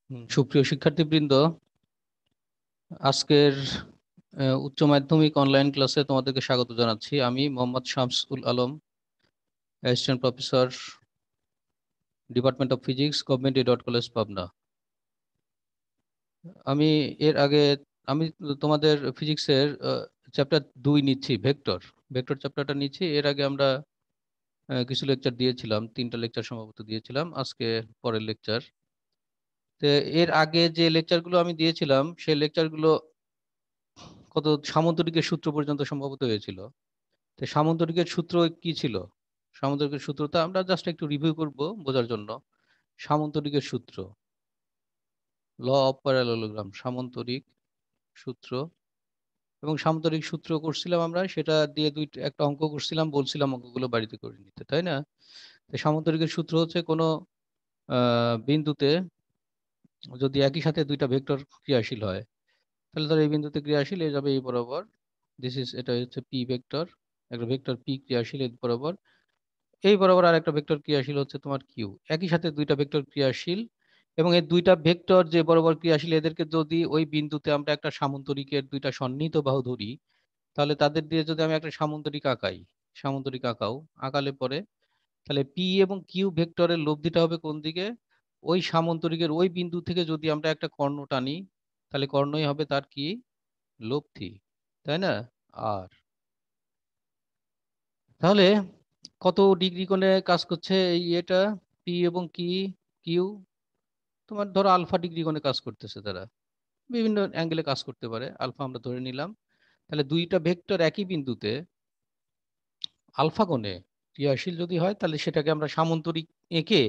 সুপ্রিয় শিক্ষার্থীবৃন্দ, আজকের উচ্চ মাধ্যমিক অনলাইন ক্লাসে তোমাদেরকে স্বাগত জানাচ্ছি। আমি Mohammad Shamsul Alam, assistant professor, department of physics, government Edward college, Pabna. আমি এর আগে আমি তোমাদের ফিজিক্সের চ্যাপ্টার 2 নিচ্ছি, ভেক্টর ভেক্টর চ্যাপ্টারটা নিচ্ছি। এর আগে আমরা কিছু লেকচার দিয়েছিলাম, 3টা লেকচার সম্ভবত দিয়েছিলাম, আজকে পরের লেকচার। তো এর আগে যে লেকচারগুলো আমি দিয়েছিলাম সেই লেকচারগুলো কত সামন্তরিকের সূত্র পর্যন্ত সম্ভবত হয়েছিল। তো সামন্তরিকের সূত্র কি ছিল? সামন্তরিকের সূত্রটা আমরা জাস্ট একটু রিভিউ করব বোঝার জন্য। সামন্তরিকের সূত্র, ল অফ প্যারালেলোগ্রাম, সামন্তরিক সূত্র। এবং সামন্তরিক সূত্র করছিলাম আমরা, সেটা দিয়ে একটা অঙ্ক করছিলাম, বলছিলাম অঙ্কগুলো বাড়িতে করে নিতে, তাই না? তো সামন্তরিকের সূত্র হচ্ছে কোনো বিন্দুতে যদি একই সাথে দুইটা ভেক্টর ক্রিয়াশীল হয়, তাহলে ধর এই বিন্দুতে ক্রিয়াশীল এ যাবে এই বরাবর, এটা হচ্ছে পি ভেক্টর, একটা ভেক্টর পি ক্রিয়াশীল এই বরাবর, এই বরাবর আর একটা ভেক্টর ক্রিয়াশীল হচ্ছে তোমার কিউ। একই সাথে দুইটা ভেক্টর ক্রিয়াশীল, এবং এই দুইটা ভেক্টর যে বরাবর ক্রিয়াশীল, এদেরকে যদি ওই বিন্দুতে আমরা একটা সামন্তরিকের দুইটা সন্নিহিত বাহু ধরি, তাহলে তাদের দিয়ে যদি আমি একটা সামন্তরিক আঁকাই, সামন্তরিক আঁকালে পরে তাহলে পি এবং কিউ ভেক্টরের লব্ধিটা হবে কোন দিকে? ওই সামন্তরিকের ওই বিন্দু থেকে যদি আমরা একটা কর্ণ টানি, তাহলে কর্ণই হবে তার কি? লব্ধি, তাই না? আর তাহলে কত ডিগ্রি কোণে কাজ করছে এই এটা, পি এবং কিউ? তোমার ধরো আলফা ডিগ্রি কোণে কাজ করতেছে তারা, বিভিন্ন অ্যাঙ্গেলে কাজ করতে পারে, আলফা আমরা ধরে নিলাম। তাহলে দুইটা ভেক্টর একই বিন্দুতে আলফা কোণে ক্রিয়াশীল যদি হয়, তাহলে সেটাকে আমরা সামন্তরিক এঁকে,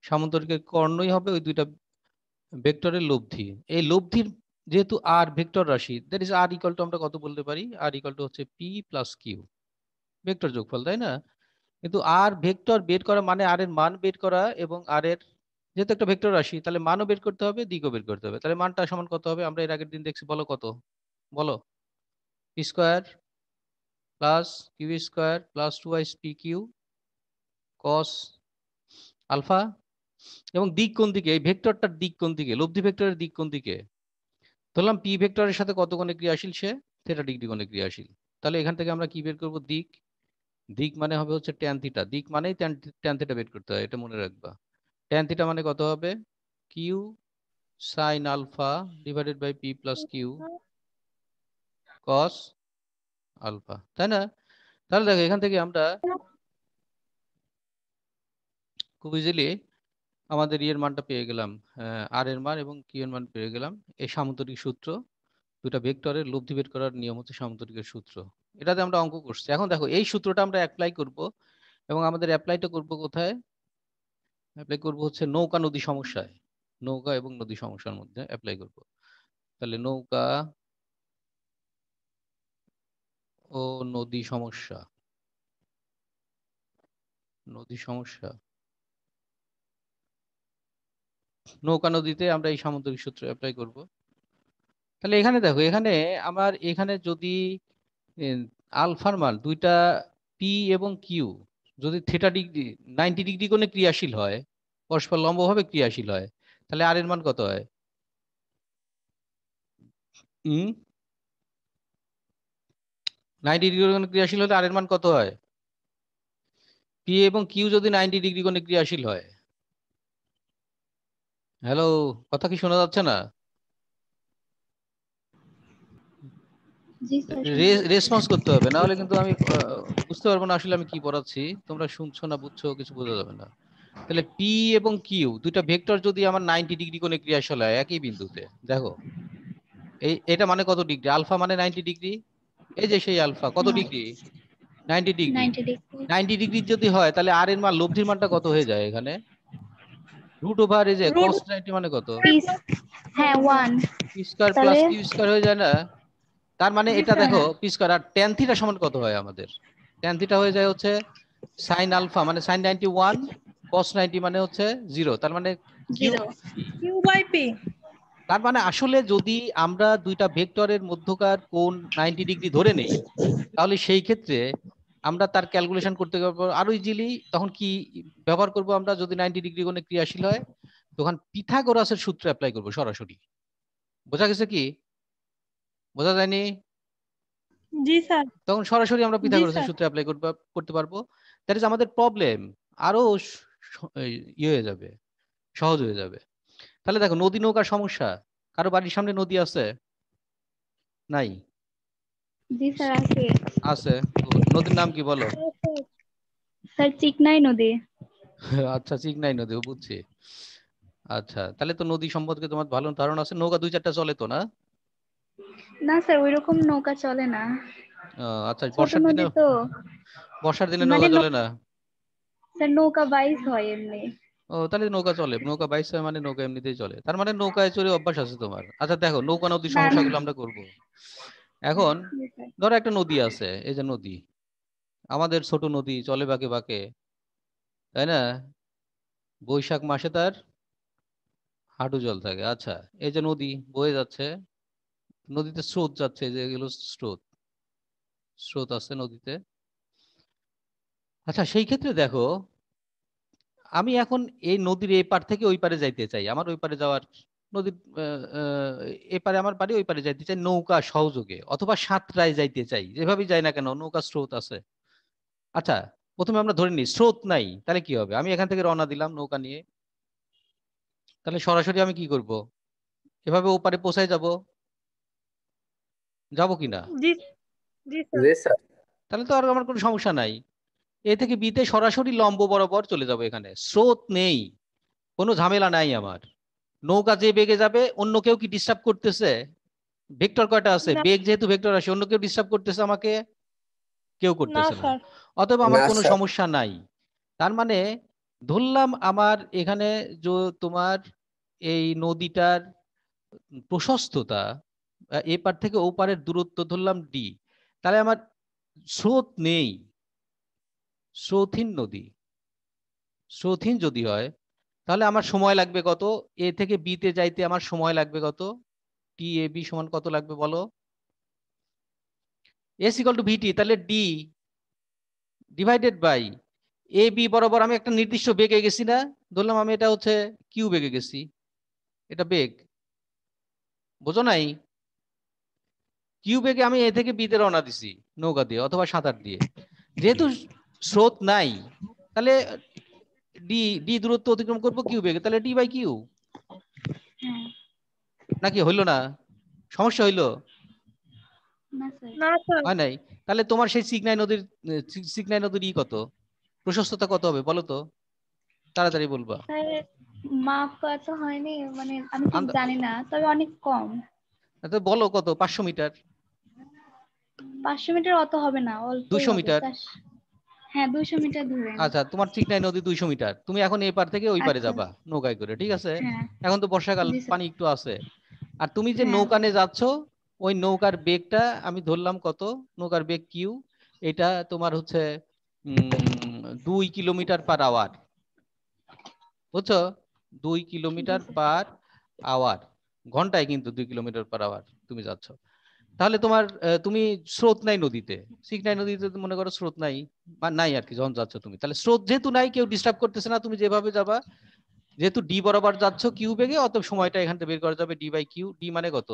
সামন্তরিকের কর্ণই হবে ওই দুইটা ভেক্টরের লব্ধি। এই লব্ধির যেহেতু আর ভেক্টর রাশি, that is R equal to আমরা কত বলতে পারি? আর ইকুয়াল টু হচ্ছে পি প্লাস কিউ, ভেক্টর যোগফল, তাই না? কিন্তু আর ভেক্টর বের করা মানে আর এর মান বের করা, এবং আর এর যেহেতু একটা ভেক্টর রাশি, তাহলে মানও বের করতে হবে, দিকও বের করতে হবে। তাহলে মানটা সমান কত হবে? আমরা এর আগের দিন দেখছি, বলো কত? বলো। P square plus Q square plus 2 P Q cos alpha. এবং দিক কোন দিকে? এই ভেক্টরটার দিক কোন দিকে? লব্ধি ভেক্টরের দিক কোন দিকে? ধরলাম পি ভেক্টরের সাথে কত কোণে ক্রিয়াশীল সে? থিটা ডিগ্রি কোণে ক্রিয়াশীল। তাহলে এখান থেকে আমরা কি বের করব? দিক। দিক মানে হবে হচ্ছে ট্যান থিটা, দিক মানেই ট্যান থিটা বের করতে হয়, এটা মনে রাখবা। ট্যান থিটা মানে কত হবে? Q sine alpha divided by P plus Q cos alpha, তাই না? তাহলে দেখো এখান থেকে আমরা খুব ইজিলি আমাদের ইয়ের মানটা পেয়ে গেলাম, আর এর মান এবং কিউ এর মান পেয়ে গেলাম। এই সামন্তরিক সূত্র, দুটা ভেক্টরের লব্ধি বের করার নিয়ম হচ্ছে সামন্তরিকের সূত্র। এটাতে আমরা অঙ্ক করছি। এখন দেখো এই সূত্রটা আমরা অ্যাপ্লাই করব, এবং আমাদের অ্যাপ্লাইটা করব কোথায়? অ্যাপ্লাই করব হচ্ছে নৌকা নদী সমস্যায়, নৌকা এবং নদী সমস্যার মধ্যে অ্যাপ্লাই করব। তাহলে নৌকা ও নদী সমস্যা, নদী সমস্যা, নৌকা নদীতে আমরা এই সামন্তরিক সূত্র অ্যাপ্লাই করব। তাহলে এখানে দেখো, এখানে আমার এখানে যদি আলফার মান দুইটা পি এবং কিউ যদি থিটা ডিগ্রি 90 ডিগ্রি কোণে ক্রিয়াশীল হয়, পরস্পর লম্বভাবে ক্রিয়াশীল হয়, তাহলে আর এর মান কত হয়? 90 ডিগ্রি কোণে ক্রিয়াশীল হলে আর এর মান কত হয়? পি এবং কিউ যদি 90 ডিগ্রি কোণে ক্রিয়াশীল হয়, হ্যালো, কথা কি শোনা যাচ্ছে না? জি স্যার, শোনা যাচ্ছে। রেসপন্স করতে হবে, না হলে কিন্তু আমি বুঝতে পারবো না আসলে আমি কি পড়াচ্ছি, তোমরা শুনছো না বুঝছো কিছু বোঝা যাবে না। তাহলে পি এবং কিউ দুইটা ভেক্টর যদি আমার 90 ডিগ্রি কোণে ক্রিয়াশীল হয় একই বিন্দুতে, দেখো এটা মানে কত ডিগ্রি? আলফা মানে 90 ডিগ্রি, এই যে সেই আলফা কত হ্যাঁ, ডিগ্রি? 90 ডিগ্রি। 90 ডিগ্রি। 90 ডিগ্রি যদি হয়, তাহলে আর এর মান লব্ধির মানটা কত হয়ে যায় এখানে? রুট ওভার এই যে রুট কস 90 মানে কত? পিস, হ্যাঁ 1। পি স্কোয়ার প্লাস তাহলে কিউ স্কোয়ার হয়ে যায় না? তার মানে জি এটা স্যার, দেখো হ্যাঁ পি স্কোয়ার, আর ট্যান থিটা সমান কত হয় আমাদের? ট্যান থিটা হয়ে যায় হচ্ছে সাইন আলফা মানে সাইন 91, কস 90 মানে হচ্ছে 0, তার মানে কিউ। 0 Q by P. তার মানে আসলে যদি আমরা দুইটা ভেক্টরের মধ্যকার কোণ 90 ডিগ্রি ধরে নেই, তাহলে সেই ক্ষেত্রে আমরা তার ক্যালকুলেশন করতে পারবো আরো ইজিলি। তখন কি ব্যবহার করব আমরা? যদি 90 ডিগ্রি কোণে ক্রিয়াশীল হয়, তখন পিথাগোরাসের সূত্র অ্যাপ্লাই করবো সরাসরি। বোঝা গেছে কি? বোঝা যায়নি? জি স্যার। তখন সরাসরি আমরা জি পিথাগোরাসের স্যার। সূত্র অ্যাপ্লাই করতে পারবো। দ্যাট ইজ আমাদের প্রবলেম আরো ইয়ে হয়ে যাবে, সহজ হয়ে যাবে। তাহলে দেখো, নদী নৌকার সমস্যা, কারো বাড়ির সামনে নদী আছে? নাই? জি স্যার আছে। আছে। নদীর নাম কি বলো? স্যার চিকনাই নদী। আচ্ছা, চিকনাই নদী, বুঝছি। আচ্ছা, তাহলে তো নদী সম্পর্কে তোমার ভালো ধারণা আছে। নৌকা দুই চারটা চলে তো, না? না স্যার ওইরকম নৌকা চলে না, আচ্ছা, ছোট নদী তো। বর্ষার দিনে মানে নৌকা চলে না? স্যার নৌকা বাইস হয় এমনি। ও, তাহলে নৌকা চলে। নৌকা বাইশ হয় মানে নৌকা এমনিতেই চলে, তার মানে নৌকায় চড়ে অভ্যাস আছে তোমার। আচ্ছা দেখো, নৌকা নদীর না না। সমস্যাগুলো আমরা করব এখন। জি স্যার। ধরো একটা নদী আছে, এই যে নদী, আমাদের ছোট নদী, চলে বাঁকে বাঁকে, তাই না? বৈশাখ মাসে তার হাঁটু জল থাকে। আচ্ছা, এই যে নদী বয়ে যাচ্ছে, নদীতে স্রোত যাচ্ছে, যে এগুলো স্রোত, স্রোত আছে নদীতে। আচ্ছা, সেই ক্ষেত্রে দেখো, আমি এখন এই নদীর এই পার থেকে ওই পারে যাইতে চাই, আমার ওই পারে যাওয়ার, নদীর এপারে আমার বাড়ি, ওই পারে যাইতে চাই নৌকা সহযোগে, অথবা সাঁতরায় যাইতে চাই, যেভাবেই যাই না কেন নৌকা স্রোত আছে। আচ্ছা, প্রথমে আমরা ধরে নিই স্রোত নাই, তাহলে কি হবে? আমি এখান থেকে রওনা দিলাম নৌকা নিয়ে, তাহলে সরাসরি আমি কি করব? এভাবে ওপারে পৌঁছায় যাব, যাব কিনা? জি জি স্যার। জি স্যার। তাহলে তো আর আমার কোনো সমস্যা নাই। এ থেকে বিতে সরাসরি লম্ব বরাবর চলে যাবো, এখানে স্রোত নেই, কোনো ঝামেলা নাই আমার। নৌকা যে বেগে যাবে, অন্য কেউ কি ডিস্টার্ব করতেছে? ভেক্টর কয়টা আছে? না বেগ যেহেতু ভেক্টর আসে, অন্য কেউ ডিস্টার্ব করতেছে আমাকে? কেউ না করতেছে না। স্যার। অতএব আমার না কোনো স্যার। সমস্যা নাই। তার মানে ধরলাম আমার এখানে যে তোমার এই নদীটার প্রশস্ততা, এপার থেকে ওপারের দূরত্ব ধরলাম ডি, তাহলে আমার স্রোত নেই, স্রোতহীন নদী। স্রোতহীন যদি হয়, তাহলে আমার সময় লাগবে কত? এ থেকে বি তে যাইতে আমার সময় লাগবে কত? টি এ বি সমান কত লাগবে বলো? এস ইকুয়াল টু ভিটি, তাহলে D divided by A B বরাবর আমি একটা নির্দিষ্ট বেগে গেছি না? ধরলাম আমি এটা হচ্ছে কিউ বেগে গেছি, এটা বেগ, বোঝো নাই? কিউ বেগে আমি এ থেকে বি তে রওনা দিছি নৌকা দিয়ে অথবা সাঁতার দিয়ে। যেহেতু স্রোত নাই, তাহলে ডি ডি দূরত্ব অতিক্রম করবো কিউ বেগে, তাহলে ডি বাই কিউ। হ্যাঁ। নাকি হইলো না? সমস্যা হইলো? না স্যার। না স্যার। হয় নাই? তাহলে তোমার সেই সিগনাই নদীর কত, প্রশস্ততা কত হবে বলো তো, তাড়াতাড়ি বলবা। স্যার মাপ কত হয়নি, মানে আমি ঠিক আন্দা- জানি না, তবে অনেক কম। তো বলো কত, 500 মিটার? 500 মিটার অত হবে না, অল্পই 200 হবে মিটার? 400। হ্যাঁ 200 মিটার ধরেন। আচ্ছা, তোমার চিকনাই নদী 200 মিটার, তুমি এখন এই পার থেকে ওই পারে আচ্ছা। যাবা নৌকায় করে, ঠিক আছে? হ্যাঁ। এখন তো বর্ষাকাল, জি স্যার। পানি একটু আছে। আর তুমি যে হ্যাঁ। নৌকা নিয়ে যাচ্ছ, ওই নৌকার বেগটা আমি ধরলাম কত, নৌকার বেগ কিউ, এটা তোমার হচ্ছে 2 কিলোমিটার পার আওয়ার, বুঝছো? 2 কিলোমিটার জি স্যার। পার আওয়ার, ঘন্টায় কিন্তু 2 কিলোমিটার পার আওয়ার তুমি যাচ্ছ। তাহলে তোমার তুমি স্রোত নাই নদীতে, সিকনাই নদীতে তো মনে করো স্রোত নাই, বা নাই আর কি, যখন যাচ্ছ তুমি, তাহলে স্রোত যেহেতু নাই, কেউ ডিস্টার্ব করতেছে না, তুমি যেভাবে যাবা, যেহেতু ডি বরাবর যাচ্ছ কিউ বেগে, অত সময়টা এখান থেকে বের করা যাবে ডি বাই কিউ। ডি মানে কত?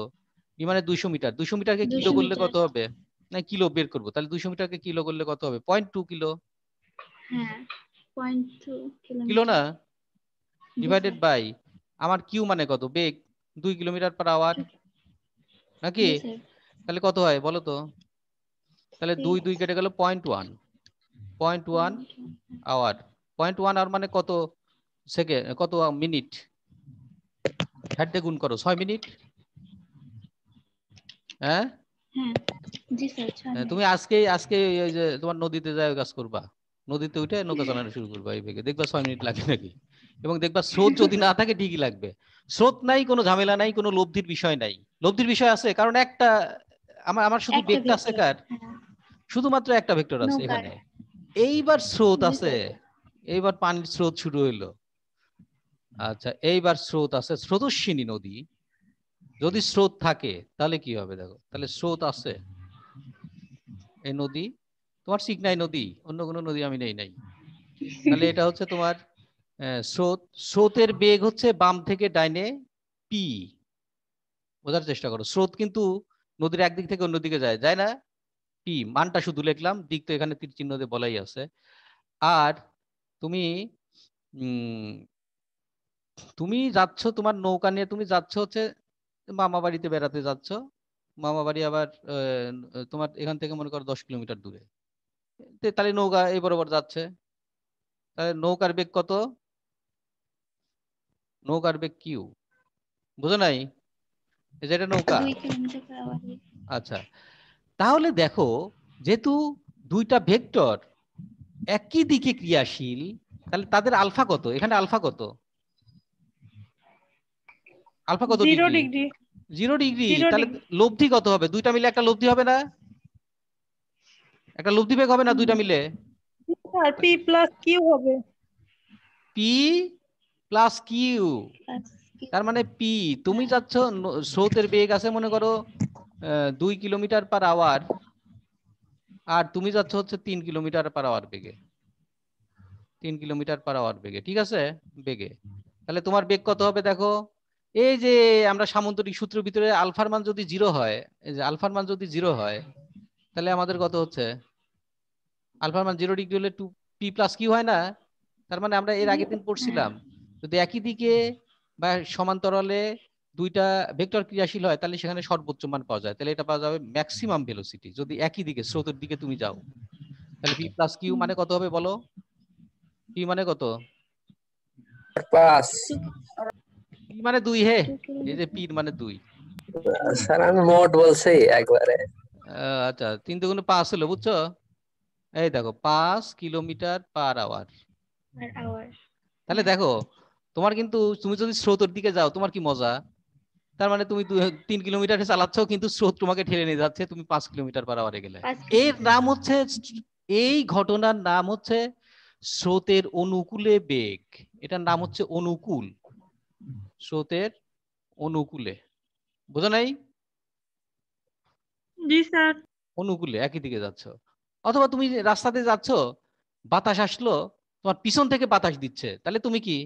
ডি মানে 200 মিটার, 200 মিটারকে কিলো 200 করলে মিটার। কত হবে? না, কিলো বের করবো, তাহলে 200 মিটারকে কিলো করলে কত হবে? 0.2 কিলো। হ্যাঁ 0.2 কিলো না? কিলোমিটার। জি ডিভাইডেড স্যার। বাই আমার কিউ মানে কত, বেগ, 2 কিলোমিটার পার আওয়ার, নাকি? জি স্যার। তাহলে কত হয় বলো তো? তাহলে দুই দুই 6. কেটে গেল 0.1, 0.1 আওয়ার। 0.1 আওয়ার মানে কত সেকেন্ড, কত মিনিট? ষাট দিয়ে গুণ করো, 6 মিনিট। হ্যাঁ, হ্যাঁ জি স্যার 6 তুমি মিনিট। আজকে আজকে ওই যে তোমার নদীতে যাই কাজ করবা, নদীতে উঠে নৌকা চালানো শুরু করবা এই বেগে, দেখবা 6 মিনিট লাগে নাকি। এবং দেখবা স্রোত যদি না থাকে ঠিকই লাগবে। স্রোত নাই, কোনো ঝামেলা নাই, কোনো লব্ধির বিষয় নাই। লব্ধির বিষয় আছে, কারণ একটা, আমার আমার শুধু একটা বেগটা আছে ভেক্টর। কার, হ্যাঁ। শুধুমাত্র একটা ভেক্টর আছে নৌকার। এখানে। এইবার স্রোত জি আছে, স্যার। এইবার পানির স্রোত শুরু হইলো। আচ্ছা, এইবার স্রোত আছে, স্রোতস্বিনী নদী। যদি স্রোত থাকে তাহলে কি হবে দেখো, তাহলে স্রোত আছে, এই নদী তোমার সিকনাই নদী, অন্য কোনো নদী আমি নেই নাই। তাহলে এটা হচ্ছে তোমার স্রোত, স্রোতের বেগ হচ্ছে বাম থেকে ডাইনে পি। বোঝার চেষ্টা করো, স্রোত কিন্তু নদীর একদিক থেকে অন্যদিকে যায়, যায় না? পি মানটা শুধু লিখলাম, দিক তো এখানে তীর চিহ্ন দিয়ে বলাই আছে। আর তুমি তুমি যাচ্ছ তোমার নৌকা নিয়ে, তুমি যাচ্ছ হচ্ছে মামা বাড়িতে বেড়াতে যাচ্ছ। মামা বাড়ি আবার তোমার এখান থেকে মনে করো 10 কিলোমিটার দূরে। তাহলে নৌকা এই বরাবর যাচ্ছে, তাহলে নৌকার বেগ কত? নৌকার বেগ কিউ, বুঝো নাই? এই যে এটা নৌকা। 2 কিলোমিটার/আওয়ার। আচ্ছা, তাহলে দেখো, যেহেতু দুইটা ভেক্টর একই দিকে ক্রিয়াশীল, তাহলে তাদের আলফা কত? এখানে আলফা কত? আলফা কত 0 ডিগ্রি? ডিগ্রি। 0 ডিগ্রি। 0 তাহলে ডিগ্রি। লব্ধি কত হবে? দুইটা মিলে একটা লব্ধি হবে না? একটা লব্ধি বেগ হবে না দুইটা মিলে? আর পি প্লাস কিউ হবে। P plus Q. তার মানে পি, তুমি যাচ্ছ স্রোতের বেগ আছে মনে করো 2 কিলোমিটার/আওয়ার, আর তুমি যাচ্ছ হচ্ছে 3 কিলোমিটার/আওয়ার বেগে। 3 কিলোমিটার/আওয়ার বেগে, ঠিক আছে? বেগে, তাহলে তোমার বেগ কত হবে দেখো। এই যে আমরা সামন্তরিক সূত্রের ভিতরে আলফার মান যদি 0 হয়, এই যে আলফার মান যদি 0 হয়, তাহলে আমাদের কত হচ্ছে? আলফার মান 0 ডিগ্রি হলে 2p প্লাস কিউ হয় না? তার মানে আমরা এর আগের দিন পড়ছিলাম, যদি একই দিকে বা সমান্তরালে দুইটা ভেক্টর ক্রিয়াশীল হয়, তাহলে সেখানে সর্বোচ্চ মান পাওয়া যায়। তাহলে এটা পাওয়া যাবে ম্যাক্সিমাম ভেলোসিটি যদি একই দিকে স্রোতের দিকে তুমি যাও। তাহলে পি প্লাস কিউ মানে কত হবে বলো? পি মানে কত? 5। পি মানে 2 হে, এই যে পি মানে 2। স্যার আমি মোট বলছি একবারে। আচ্ছা, 3 দুগুণে 5 হলো, বুঝছো? এই দেখো 5 কিলোমিটার/আওয়ার। তাহলে দেখো, তোমার কিন্তু তুমি যদি স্রোতের দিকে যাও তোমার কি মজা। তার মানে তুমি 3 কিলোমিটার চালাচ্ছ, কিন্তু স্রোত তোমাকে ঠেলে নিয়ে যাচ্ছে, তুমি 5 কিলোমিটার/আওয়ারে গেলে। এর নাম হচ্ছে, এই ঘটনার নাম হচ্ছে স্রোতের অনুকূলে বেগ। এটার নাম হচ্ছে অনুকূল, স্রোতের অনুকূলে। বোঝা নাই? জি স্যার। অনুকূলে একই দিকে যাচ্ছ। অথবা তুমি রাস্তাতে যাচ্ছ, বাতাস আসলো, তোমার পিছন থেকে বাতাস দিচ্ছে, তাহলে তুমি কি,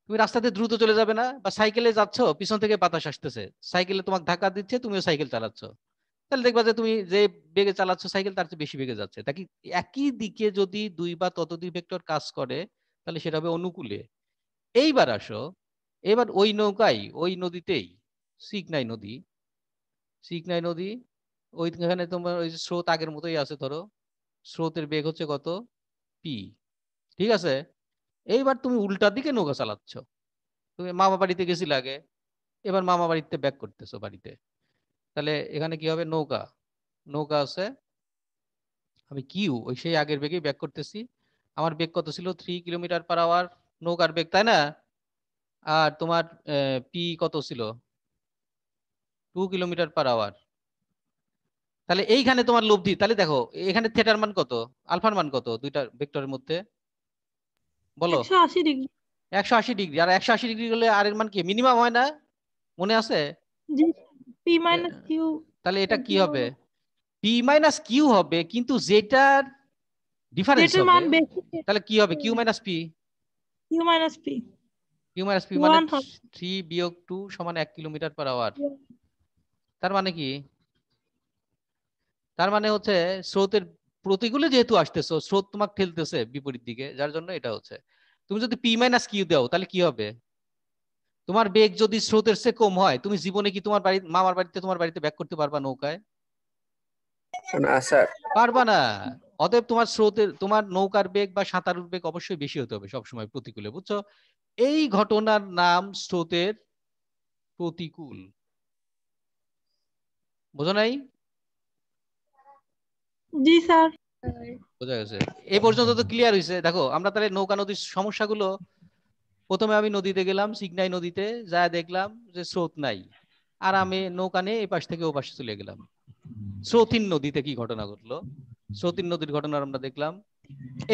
তুমি রাস্তাতে দ্রুত চলে যাবে না? বা সাইকেলে যাচ্ছ, পিছন থেকে বাতাস আসতেছে, সাইকেলে তোমাকে ধাক্কা দিচ্ছে, তুমিও সাইকেল চালাচ্ছ, তাহলে দেখবা যে তুমি যে বেগে চালাচ্ছ সাইকেল, তার চেয়ে বেশি বেগে যাচ্ছে। তা কি একই দিকে যদি দুই বা ততোধিক ভেক্টর কাজ করে, তাহলে সেটা হবে অনুকূলে। এইবার আসো, এবার ওই নৌকায় ওই নদীতেই, সিকনাই নদী, সিকনাই নদী, ওইখানে তোমার ওই যে স্রোত আগের মতোই আছে ধরো, স্রোতের বেগ হচ্ছে কত? পি, ঠিক আছে? এইবার তুমি উল্টার দিকে নৌকা চালাচ্ছ, তুমি মামা বাড়িতে গেছিলে আগে, এবার মামা বাড়িতে ব্যাক করতেছো বাড়িতে, তাহলে এখানে কি হবে? নৌকা, নৌকা আছে, আমি কিউ ওই সেই আগের বেগেই ব্যাক করতেছি। আমার বেগ কত ছিল? 3 কিলোমিটার/আওয়ার নৌকার বেগ, তাই না? আর তোমার পি কত ছিল? 2 কিলোমিটার/আওয়ার। তাহলে এইখানে তোমার লব্ধি, তাহলে দেখো এখানে থেটার মান কত, আলফার মান কত দুইটা ভেক্টরের মধ্যে বলো? 180 ডিগ্রি। 180 ডিগ্রি। আর 180 ডিগ্রি হলে আর এর মান কি মিনিমাম হয় না? মনে আছে? জি। P minus Q. তাহলে এটা কি হবে? পি মাইনাস কিউ হবে, কিন্তু যেটার ডিফারেন্স যেটার হবে, মান বেশি তাহলে কি হবে? Q minus P. Q minus P Q minus P মানে 1 হবে। 3 - 2 = 1 কিলোমিটার/আওয়ার। তার মানে কি? তার মানে হচ্ছে স্রোতের প্রতিকূলে যেহেতু আসতেছো, স্রোত তোমাকে ঠেলতেছে বিপরীত দিকে, যার জন্য এটা হচ্ছে। তুমি যদি পি মাইনাস কিউ দাও, তাহলে কি হবে? তোমার বেগ যদি স্রোতের চেয়ে কম হয়, তুমি জীবনে কি তোমার বাড়ি মামার বাড়িতে তোমার বাড়িতে ব্যাক করতে পারবা নৌকায়? না স্যার। পারবা না। অতএব তোমার স্রোতের, তোমার নৌকার বেগ বা সাঁতারুর বেগ অবশ্যই বেশি হতে হবে সবসময় প্রতিকূলে, বুঝছো? এই ঘটনার নাম স্রোতের প্রতিকূল। বোঝো নাই? জি স্যার। বোঝা গেছে? এই পর্যন্ত তো ক্লিয়ার হয়েছে। দেখো আমরা তাহলে নৌকা নদীর সমস্যাগুলো, প্রথমে আমি নদীতে গেলাম, সিগনাই নদীতে যা দেখলাম যে স্রোত নাই, আর আমি নৌকা নিয়ে এই পাশ থেকে ও পাশে চলে গেলাম। স্রোতিন নদীতে কি ঘটনা ঘটলো, স্রোতিন নদীর ঘটনা আমরা দেখলাম।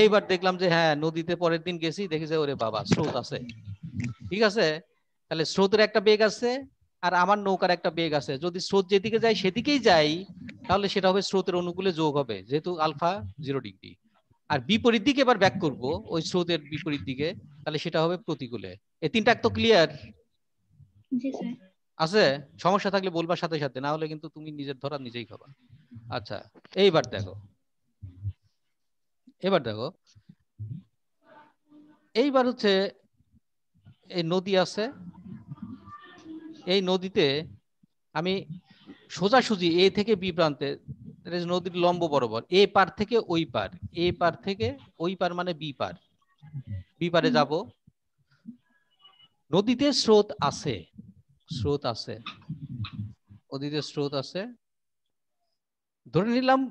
এইবার দেখলাম যে হ্যাঁ, নদীতে পরের দিন গেছি, দেখি যে ওরে বাবা স্রোত আছে, ঠিক আছে? তাহলে স্রোতের একটা বেগ আছে, আর আমার নৌকার একটা বেগ আছে। যদি স্রোত যেদিকে যায় সেদিকেই যাই, তাহলে সেটা হবে স্রোতের অনুকূলে যোগ হবে, যেহেতু আলফা 0 ডিগ্রি। আর বিপরীত দিকে এবার ব্যাক করব, ওই স্রোতের বিপরীত দিকে, তাহলে সেটা হবে প্রতিকূলে। এই তিনটা তো ক্লিয়ার জি স্যার। আছে? সমস্যা থাকলে বলবার সাথে সাথে, না হলে কিন্তু তুমি নিজের ধরা নিজেই খাবা। আচ্ছা এইবার দেখো, এইবার হচ্ছে এই নদী আছে, এই নদীতে আমি সোজাসুজি এ থেকে বি প্রান্তে, নদীর লম্ব বরাবর এ পার থেকে ওই পার, এ পার থেকে ওই পার মানে বি পার, বি পারে যাব। নদীতে স্রোত আছে, নদীতে স্রোত আছে, ধরে নিলাম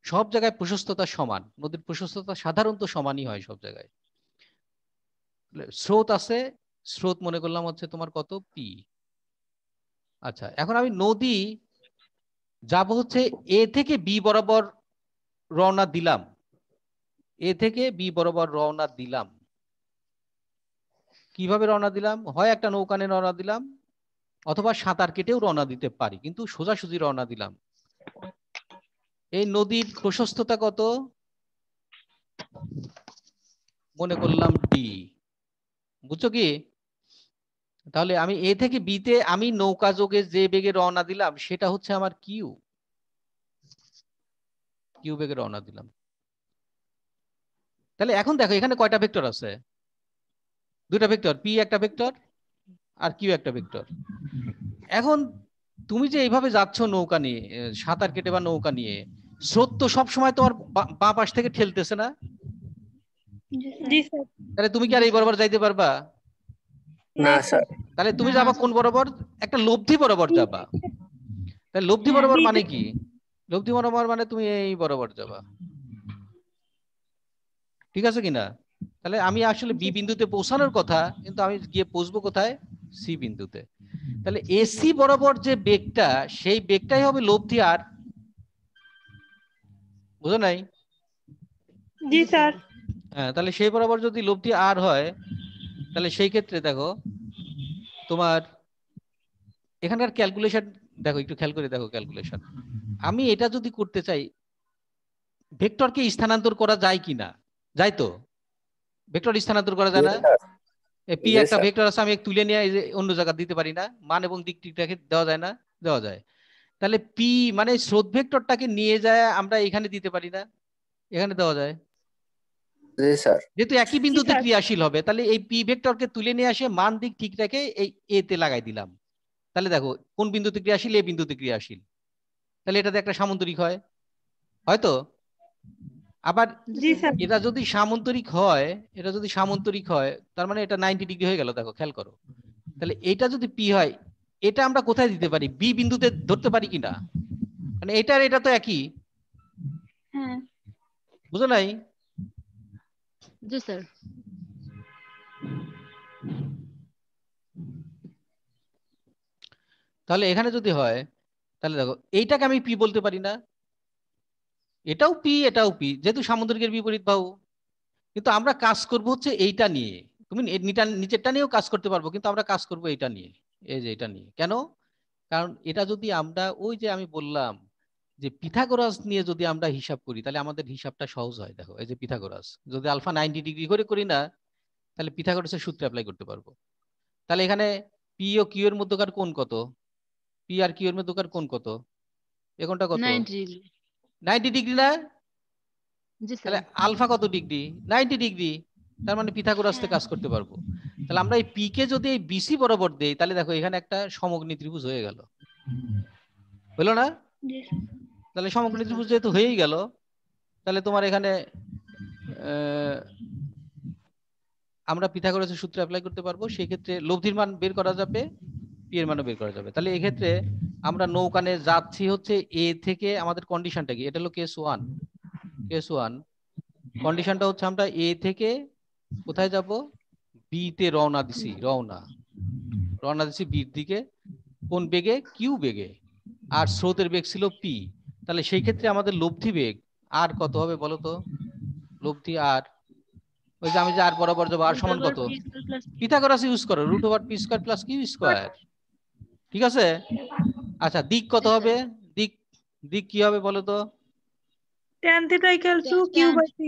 সব জায়গায় প্রশস্ততা সমান, নদীর প্রশস্ততা সাধারণত সমানই হয় সব জায়গায়। স্রোত আছে, স্রোত মনে করলাম হচ্ছে তোমার কত পি। আচ্ছা এখন আমি নদী যাব হচ্ছে এ থেকে বি বরাবর রওনা দিলাম, এ থেকে বি বরাবর রওনা দিলাম। কিভাবে রওনা দিলাম? হয় একটা নৌকা নিয়ে রওনা দিলাম, অথবা সাঁতার কেটেও রওনা দিতে পারি, কিন্তু সোজাসুজি রওনা দিলাম। এই নদীর প্রশস্ততা কত? মনে করলাম ডি। বুঝছো কি? তাহলে আমি এ থেকে বিতে আমি নৌকা যোগে যে বেগে রওনা দিলাম সেটা হচ্ছে আমার কিউ বেগে রওনা দিলাম। তাহলে এখন দেখো এখানে কয়টা ভেক্টর আছে? দুটা ভেক্টর, পি একটা ভেক্টর আর কিউ একটা ভেক্টর। এখন তুমি যে এইভাবে যাচ্ছ নৌকা নিয়ে, সাঁতার কেটে বা নৌকা নিয়ে, স্রোত তো সবসময় তোমার বাঁ পাশ থেকে ঠেলতেছে না? জি স্যার। তাহলে তুমি কি আর এই বরাবর যাইতে পারবা? না স্যার। তাহলে তুমি যাবা কোন বরাবর? একটা লব্ধি বরাবর যাবা। তাহলে লব্ধি বরাবর মানে কি? লব্ধি বরাবর মানে তুমি এই বরাবর যাবা, ঠিক আছে কিনা? তাহলে আমি আসলে বি বিন্দুতে পৌঁছানোর কথা, কিন্তু আমি গিয়ে পৌঁছবো কোথায়? সি বিন্দুতে। তাহলে এসি বরাবর যে বেগটা, সেই বেগটাই হবে লব্ধি আর। বুঝো নাই? জি স্যার। হ্যাঁ, তাহলে সেই বরাবর যদি লব্ধি আর হয়, তাহলে সেই ক্ষেত্রে দেখো তোমার এখানকার ক্যালকুলেশন দেখো, একটু খেয়াল করে দেখো ক্যালকুলেশন। আমি এটা যদি করতে চাই, ভেক্টরকে স্থানান্তর করা যায় কিনা? যায় তো, ভেক্টর স্থানান্তর করা যায় না? পি জি একটা স্যার। ভেক্টর আছে, আমি তুলে নিয়ে অন্য জায়গা দিতে পারি না? মান এবং দিক টিকটাকে দেওয়া যায় না? দেওয়া যায়। তাহলে পি মানে স্রোত ভেক্টরটাকে নিয়ে যায় আমরা এখানে দিতে পারি না? এখানে দেওয়া যায়। জি স্যার। যেহেতু একই জি বিন্দুতে স্যার। ক্রিয়াশীল হবে, তাহলে এই পি ভেক্টরকে তুলে নিয়ে আসে মান দিক ঠিক রেখে এই এ তে লাগাই দিলাম। তাহলে দেখো কোন বিন্দুতে ক্রিয়াশীল? এ বিন্দুতে ক্রিয়াশীল। তাহলে এটাতে একটা সামান্তরিক হয়, হয়তো। আবার জি স্যার। এটা যদি সামান্তরিক হয়, তার মানে এটা 90 ডিগ্রি হয়ে গেল। দেখো খেয়াল করো, তাহলে এটা যদি পি হয়, এটা আমরা কোথায় দিতে পারি? বি বিন্দুতে ধরতে পারি কিনা? মানে এটা আর এটা তো একই। হ্যাঁ। বুঝো নাই? জি স্যার। তাহলে এখানে যদি হয়, তাহলে দেখো এইটাকে আমি পি বলতে পারি না? এটাও পি, এটাও পি, যেহেতু সামুদ্রিকের বিপরীত বাহু। কিন্তু আমরা কাজ করব হচ্ছে এইটা নিয়ে। তুমি নিচেরটা নিয়েও কাজ করতে পারবো, কিন্তু আমরা কাজ করব এইটা নিয়ে, এই যে এটা নিয়ে। কেন? কারণ এটা যদি আমরা ওই যে আমি বললাম যে পিথাগোরাস নিয়ে যদি আমরা হিসাব করি, তাহলে আমাদের হিসাবটা সহজ হয়। দেখো এই যে পিথাগোরাস যদি আলফা 90 ডিগ্রি করে করি না, তাহলে পিথাগোরাসের সূত্র অ্যাপ্লাই করতে পারবো। তাহলে এখানে পি ও কিউ এর মধ্যকার কোণ কত? পি আর কিউ এর মধ্যকার কোণ কত? এ কোণটা কত? 90 ডিগ্রি। 90 ডিগ্রি না? জি স্যার। তাহলে আলফা কত ডিগ্রি? 90 ডিগ্রি। তার মানে পিথাগোরাসতে কাজ করতে পারবো। তাহলে আমরা এই পি কে যদি এই বিসি বরাবর দেই, তাহলে দেখো এখানে একটা সমগ্রী ত্রিভুজ হয়ে গেল, হলো না? তাহলে সমগ্রী ত্রিভুজ যেহেতু হয়েই গেল, তাহলে তোমার এখানে আমরা পিথাগোরাসের সূত্র অ্যাপ্লাই করতে পারবো। সেই ক্ষেত্রে লব্ধির মান বের করা যাবে, পি এর মানও বের করা যাবে। তাহলে এই ক্ষেত্রে আমরা নৌকানে যাচ্ছি হচ্ছে এ থেকে, আমাদের কন্ডিশনটা কি? এটা হলো কেস 1। কেস 1 কন্ডিশনটা হচ্ছে আমরা এ থেকে কোথায় যাব? বি তে রওনা দিছি, রওনা দিছি বির দিকে। কোন বেগে? কিউ বেগে। আর স্রোতের বেগ ছিল পি। তাহলে সেই ক্ষেত্রে আমাদের লব্ধি বেগ আর কত হবে বলো তো? লব্ধি আর, ওই যে আমি যে আর বরাবর যাবো, আর সমান কত? পিথাগোরাস ইউজ করো, √p² + q²। ঠিক আছে? আচ্ছা দিক কত হবে? দিক দিক কি হবে বলো তো? tan θ = q/p।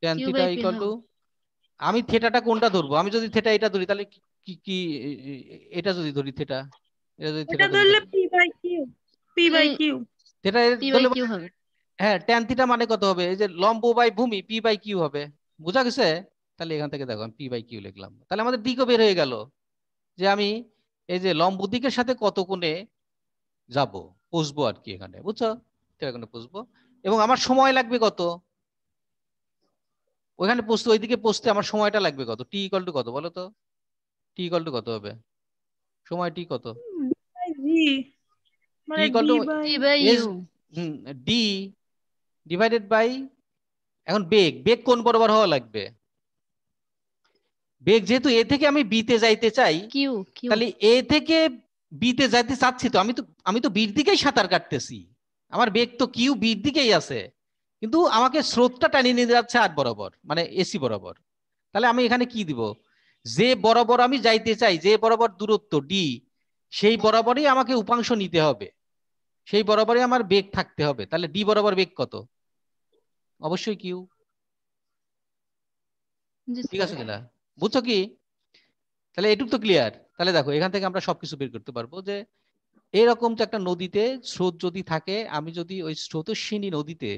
tan θ Q/p = হবে। আমি থেটাটা কোনটা ধরবো? আমি যদি থেটা এটা ধরি তাহলে কি কি এটা যদি ধরি থেটা, এটা যদি থেটা এটা ধরি ধরলে P by Q theta P by ধরলে কিউ হবে। হ্যাঁ ট্যান থিটা মানে কত হবে? এই যে লম্ব বাই ভূমি পি বাই কিউ হবে। বুঝা গেছে? তাহলে এখান থেকে দেখো আমি পি বাই কিউ লিখলাম, তাহলে আমাদের দিকও বের হয়ে গেল যে আমি এই যে লম্ব দিকের সাথে কত কোণে যাব, পুষবো আর কি এখানে, বুঝছো? এখানে পুষবো এবং আমার সময় লাগবে কত ওইখানে পুষতে, ওইদিকে পুষতে আমার সময়টা লাগবে কত? টি ইকুয়াল টু কত বলো তো? টি ইকুয়াল টু কত হবে? সময় টি কত? জি টি মানে equal D two by D by S U. D divided by, এখন বেগ, বেগ কোন বরাবর হওয়া লাগবে? বেগ যেহেতু এ থেকে আমি বি তে যাইতে চাই, কিউ কিউ। তাহলে এ থেকে বি তে যাইতে চাচ্ছি, তো আমি তো বির দিকেই সাঁতার কাটতেছি, আমার বেগ তো কিউ বির দিকেই আছে, কিন্তু আমাকে স্রোতটা টানিয়ে নিয়ে যাচ্ছে আর বরাবর, মানে এসি বরাবর। তাহলে আমি এখানে কি দিব? যে বরাবর আমি যাইতে চাই, যে বরাবর দূরত্ব ডি, সেই বরাবরই আমাকে উপাংশ নিতে হবে, সেই বরাবরই আমার বেগ থাকতে হবে। তাহলে ডি বরাবর বেগ কত? অবশ্যই কিউ। জি ঠিক স্যার। আছে কিনা? বুঝছো কি? তাহলে এটুকু তো ক্লিয়ার। তাহলে দেখো এখান থেকে আমরা সবকিছু বের করতে পারবো যে এরকম যে একটা নদীতে স্রোত যদি থাকে, আমি যদি ওই স্রোতস্বিনী নদীতে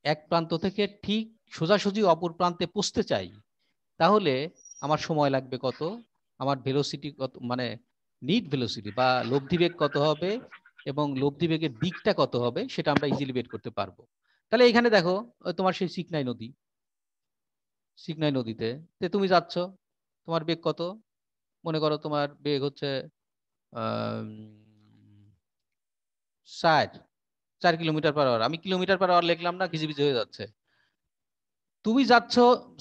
এক প্রান্ত থেকে ঠিক সোজাসুজি অপর প্রান্তে পৌঁছতে চাই, তাহলে আমার সময় লাগবে কত, আমার ভেলোসিটি কত, মানে নিট ভেলোসিটি বা লব্ধি বেগ কত হবে এবং লব্ধি বেগের দিকটা কত হবে, সেটা আমরা ইজিলি বের করতে পারবো। তাহলে এখানে দেখো তোমার সেই সিকনাই নদী, সিকনাই নদীতে তুমি যাচ্ছ, তোমার বেগ কত? মনে করো তোমার বেগ হচ্ছে 4 কিলোমিটার পার আওয়ার। আমি কিলোমিটার পার আওয়ার লিখলাম না, ঘিজিবিজি হয়ে যাচ্ছে। তুমি যাচ্ছ,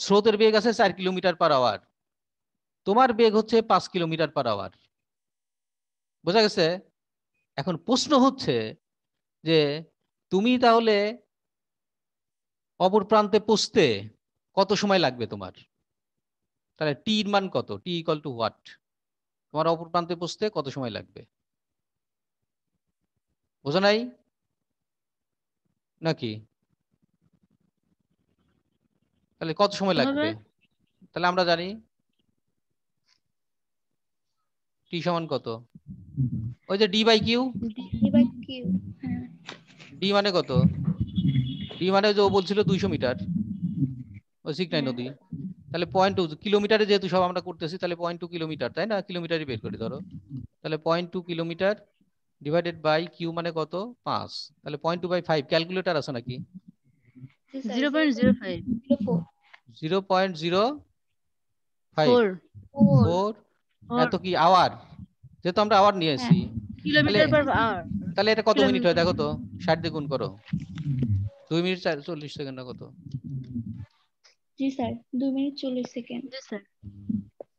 স্রোতের বেগ আছে 4 কিলোমিটার পার আওয়ার, তোমার বেগ হচ্ছে 5 কিলোমিটার পার আওয়ার। বোঝা গেছে? এখন প্রশ্ন হচ্ছে যে তুমি তাহলে অপর প্রান্তে পৌঁছতে কত সময় লাগবে তোমার? তাহলে টি এর মান কত? T equal to what? তোমার অপর প্রান্তে পৌঁছতে কত সময় লাগবে? বোঝা নাই নাকি? তাহলে কত সময় হবে লাগবে? তাহলে আমরা জানি টি সমান কত? ওই যে D by Q. D by Q. হ্যাঁ ডি মানে কত? ডি মানে যে ও বলছিল 200 মিটার, ওই সিকনাই হ্যাঁ নদী। তাহলে 0.2 কিলোমিটারে যেহেতু সব আমরা করতেছি, তাহলে 0.2 কিলোমিটার, তাই না? কিলোমিটারই বের করে ধরো। তাহলে 0.2 কিলোমিটার ডিভাইডেড বাই কিউ মানে কত? 5। তাহলে 0.2/5, ক্যালকুলেটর আছে নাকি? জি স্যার 0.05 0.05 4 4। ফোর এত কি আওয়ার? যেহেতু আমরা আওয়ার হ্যাঁ নিয়েছি, তাহলে কিলোমিটার পার আওয়ার। তাহলে এটা কত মিনিট হয় কিলোমিটার। দেখো তো, 60 দিয়ে গুণ করো, 2 মিনিট 40 সেকেন্ড না কত? জি স্যার 2 মিনিট 40 সেকেন্ড। জি স্যার।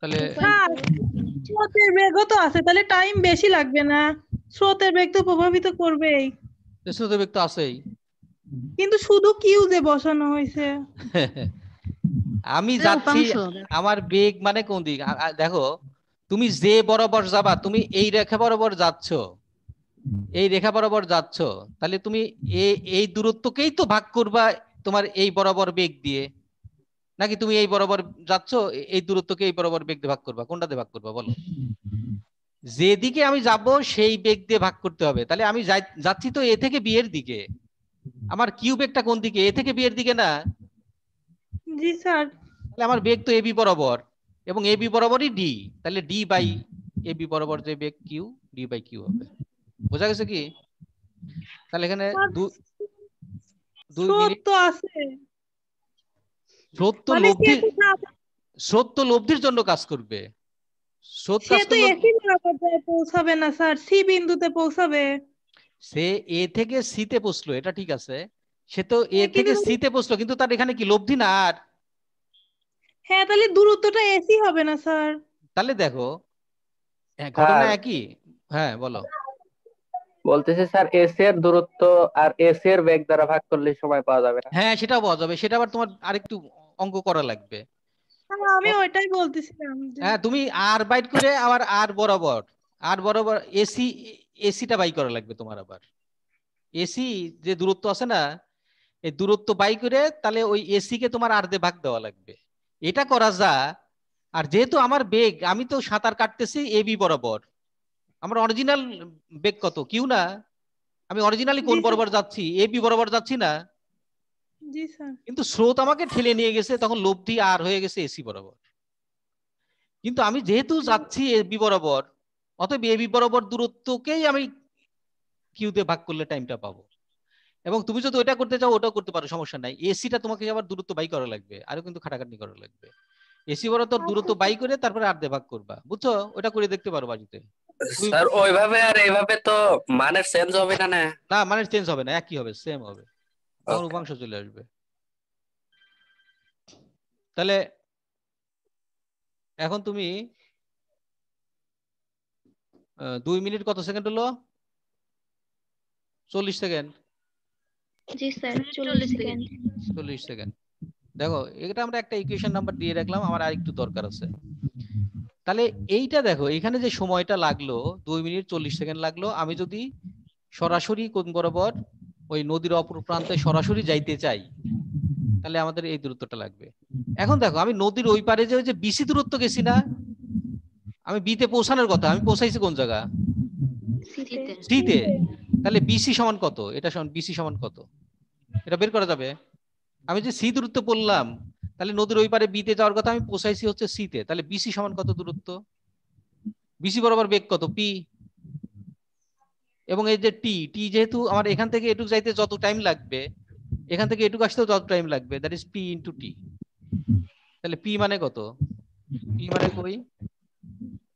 তাহলে 2.4 মিনিট। স্রোতের বেগও তো আছে, তাহলে টাইম বেশি লাগবে না? স্রোতের বেগ তো প্রভাবিত করবেই, স্রোতের বেগ তো আছেই। কিন্তু শুধু কিউ যে বসানো হয়েছে। আমি এটা যাচ্ছি, উপাংশ। আমার বেগ মানে কোন দিক? দেখো তুমি যে বরাবর যাবা, তুমি এই রেখা বরাবর যাচ্ছ, এই রেখা বরাবর যাচ্ছ, তাহলে তুমি এই দূরত্বকেই তো ভাগ করবা তোমার এই বরাবর বেগ দিয়ে, নাকি তুমি এই বরাবর যাচ্ছ, এই দূরত্বকে এই বরাবর বেগ দিয়ে ভাগ করবা? কোনটাতে ভাগ করবা বলো? যেদিকে আমি যাব সেই বেগ দিয়ে ভাগ করতে হবে। তাহলে আমি যাচ্ছি তো এ থেকে বি এর দিকে, আমার কিউ বেগটা কোন দিকে? এ থেকে বি এর দিকে না? জি স্যার। তাহলে আমার বেগ তো এবি বরাবর, এবং এবি বরাবরই ডি, তাহলে ডি বাই এবি বরাবর যে বেগ কিউ, ডি বাই কিউ হবে। বোঝা গেছে কি? তাহলে এখানে স্যার, 2 স্রোত মিনিট। তো আছে, স্রোত তো মানে সে লব্ধির, তো স্রোত তো লব্ধির জন্য কাজ করবে। স্রোত সে কাজ তো করলো, এসি বরাবর যায় পৌঁছাবে না স্যার, সি বিন্দুতে পৌঁছাবে। সে এ থেকে সিতে পৌঁছলো, এটা ঠিক আছে, সে তো এ হ্যাঁ থেকে কিন্তু সিতে পৌঁছলো, কিন্তু তার এখানে কি লব্ধি না আর? হ্যাঁ তাহলে দূরত্বটা এসি হবে না স্যার? তাহলে দেখো ঘটনা স্যার একই। হ্যাঁ বলো। বলতেছে স্যার এসি এর দূরত্ব আর এসি এর বেগ দ্বারা ভাগ করলে সময় পাওয়া যাবে না? হ্যাঁ সেটাও পাওয়া যাবে, সেটা আবার তোমার আরেকটু অঙ্ক করা লাগবে। হ্যাঁ, আমি ওইটাই বলতেছিলাম যে হ্যাঁ তুমি আর বাইট করে আবার আর বরাবর এসি, এসিটা বাই করা লাগবে তোমার আবার। এসি যে দূরত্ব আছে না, এই দূরত্ব বাই করে তাহলে ওই এসি কে তোমার আর দিয়ে ভাগ দেওয়া লাগবে। এটা করা যায়। আর যেহেতু আমার বেগ, আমি তো সাঁতার কাটতেছি এবি বরাবর, আমার অরিজিনাল বেগ কত কিউ না? আমি অরিজিনালি কোন জি স্যার। বরাবর যাচ্ছি? এবি বরাবর যাচ্ছি না? জি স্যার। কিন্তু স্রোত আমাকে ঠেলে নিয়ে গেছে, তখন লব্ধি আর হয়ে গেছে এসি বরাবর। কিন্তু আমি যেহেতু যাচ্ছি এবি বরাবর, অতএব এবি বরাবর দূরত্বকেই আমি কিউতে ভাগ করলে টাইমটা পাবো। এবং তুমি যদি ওটা করতে চাও ওটাও করতে পারো, সমস্যা নাই। এসিটা তোমাকে আবার দূরত্ব বাই করা লাগবে, আরো কিন্তু খাটাখাটনি করা লাগবে। এসি বরাবর দূরত্ব বাই করে তারপরে আর দিয়ে ভাগ করবা, বুঝছো? ওটা করে দেখতে পারো বাড়িতে। স্যার ওইভাবে আর এইভাবে তো মানের চেঞ্জ হবে না না? না, মানে চেঞ্জ হবে না, একই হবে, সেম হবে, তখন Okay. উপাংশ চলে আসবে। তাহলে এখন তুমি 2 মিনিট কত সেকেন্ড হলো? 40 সেকেন্ড। জি স্যার 40 40 সেকেন্ড। সেকেন্ড। 40 সেকেন্ড। দেখো এটা আমরা একটা ইকুয়েশন নাম্বার দিয়ে রাখলাম, আমার আর একটু দরকার আছে। তাহলে এইটা দেখো, এখানে যে সময়টা লাগলো 2 মিনিট 40 সেকেন্ড লাগলো, আমি যদি সরাসরি কোন বরাবর ওই নদীর অপর প্রান্তে সরাসরি যাইতে চাই, তাহলে আমাদের এই দূরত্বটা লাগবে। এখন দেখো, আমি নদীর ওই পারে যে ওই যে বিসি দূরত্ব গেছি না, আমি বিতে পৌঁছানোর কথা, আমি পৌঁছাইছি কোন জায়গা? সিতে। সিতে। তাহলে বিসি সমান কত? এটা সমান বিসি সমান কত? এটা বের করা যাবে। আমি যে সি দূরত্ব বললাম, তাহলে নদীর ওই পারে বিতে যাওয়ার কথা, আমি পৌঁছাইছি হচ্ছে সিতে, তাহলে বিসি সমান কত দূরত্ব? বিসি বরাবর বেগ কত? পি। এবং এই যে টি, টি যেহেতু আমার এখান থেকে এটুক যাইতে যত টাইম লাগবে, এখান থেকে এটুক আসতেও তত টাইম লাগবে, that is P into T. তাহলে পি মানে কত? পি মানে কই?